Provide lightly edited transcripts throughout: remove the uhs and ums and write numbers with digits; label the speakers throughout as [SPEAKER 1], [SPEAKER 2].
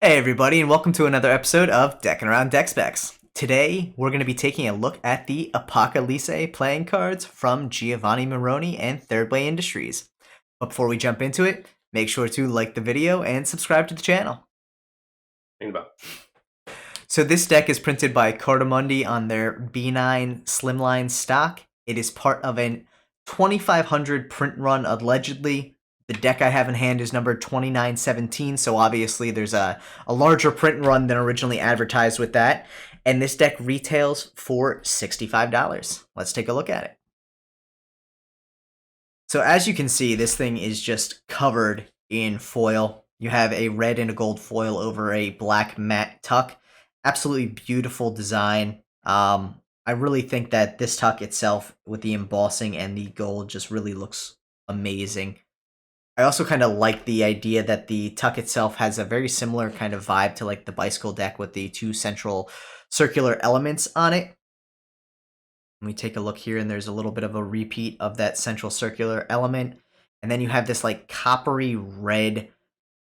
[SPEAKER 1] Hey everybody, and welcome to another episode of Deckin Around Deck Specs. Today, we're going to be taking a look at the APOCALISSE Playing Cards from Giovanni Meroni and Thirdway Industries. But before we jump into it, make sure to like the video and subscribe to the channel. So this deck is printed by Cartamundi on their B9 Slimline stock. It is part of a 2500 print run allegedly. The deck I have in hand is number 2917, so obviously there's a larger print run than originally advertised with that. And this deck retails for $65. Let's take a look at it. So as you can see, this thing is just covered in foil. You have a red and a gold foil over a black matte tuck. Absolutely beautiful design. I really think that this tuck itself with the embossing and the gold just really looks amazing. I also kind of like the idea that the tuck itself has a very similar kind of vibe to like the bicycle deck with the two central circular elements on it. Let me take a look here, and there's a little bit of a repeat of that central circular element. And then you have this like coppery red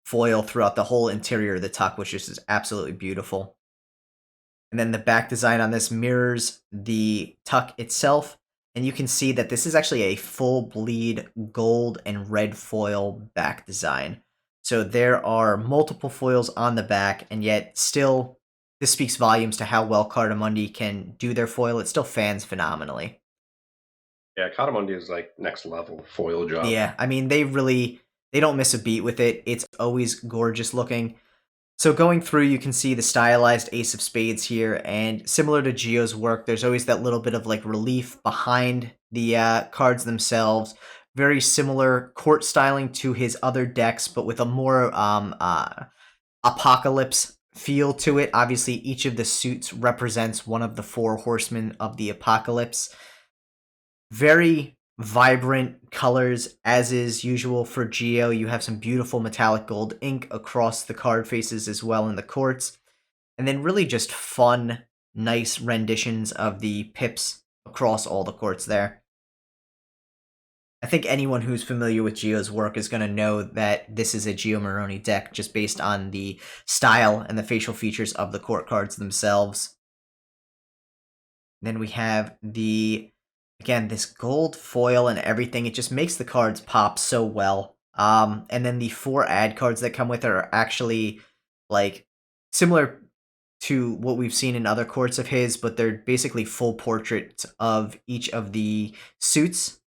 [SPEAKER 1] foil throughout the whole interior of the tuck, which is absolutely beautiful. And then the back design on this mirrors the tuck itself. And you can see that this is actually a full bleed gold and red foil back design. So there are multiple foils on the back, and yet still, this speaks volumes to how well Cartamundi can do their foil. It still fans phenomenally.
[SPEAKER 2] Yeah, Cartamundi is like next level foil job.
[SPEAKER 1] Yeah, I mean, they don't miss a beat with it. It's always gorgeous looking. So going through, you can see the stylized Ace of Spades here, and similar to Gio's work, there's always that little bit of like relief behind the cards themselves. Very similar court styling to his other decks, but with a more apocalypse feel to it. Obviously, each of the suits represents one of the four horsemen of the apocalypse. Very vibrant colors, as is usual for Gio. You have some beautiful metallic gold ink across the card faces as well in the courts. And then really just fun, nice renditions of the pips across all the courts there. I think anyone who's familiar with Gio's work is going to know that this is a Gio Meroni deck just based on the style and the facial features of the court cards themselves. Then we have again, this gold foil and everything. It just makes the cards pop so well. And then the 4 ad cards that come with it are actually like similar to what we've seen in other courts of his, but they're basically full portraits of each of the suits.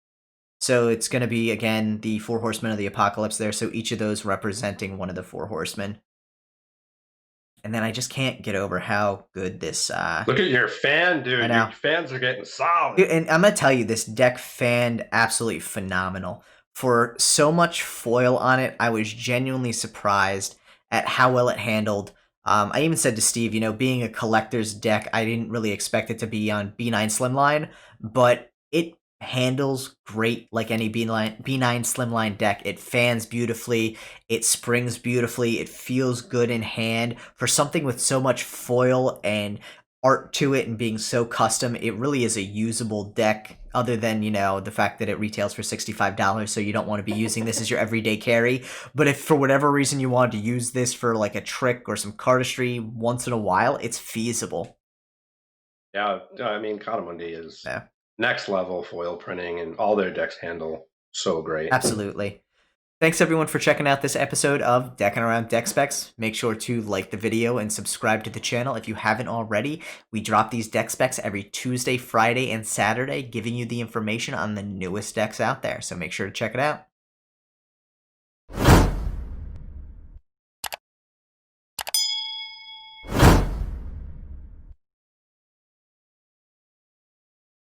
[SPEAKER 1] So it's going to be, again, the 4 horsemen of the apocalypse there, so each of those representing one of the 4 horsemen. And then I just can't get over how good this...
[SPEAKER 2] Look at your fan, dude. Your fans are getting solid.
[SPEAKER 1] Dude, and I'm going to tell you, this deck fanned absolutely phenomenal. For so much foil on it, I was genuinely surprised at how well it handled. I even said to Steve, you know, being a collector's deck, I didn't really expect it to be on B9 Slimline, but it handles great like any B9 Slimline deck. It fans beautifully, it springs beautifully, it feels good in hand. For something with so much foil and art to it and being so custom, it really is a usable deck, other than, you know, the fact that it retails for $65, so you don't want to be using this as your everyday carry. But if for whatever reason you wanted to use this for like a trick or some cardistry once in a while, it's feasible.
[SPEAKER 2] Yeah, I mean, Cartamundi is next level foil printing, and all their decks handle so great.
[SPEAKER 1] Absolutely. Thanks everyone for checking out this episode of Deckin Around Deck Specs. Make sure to like the video and subscribe to the channel if you haven't already. We drop these deck specs every Tuesday, Friday, and Saturday, giving you the information on the newest decks out there, so make sure to check it out.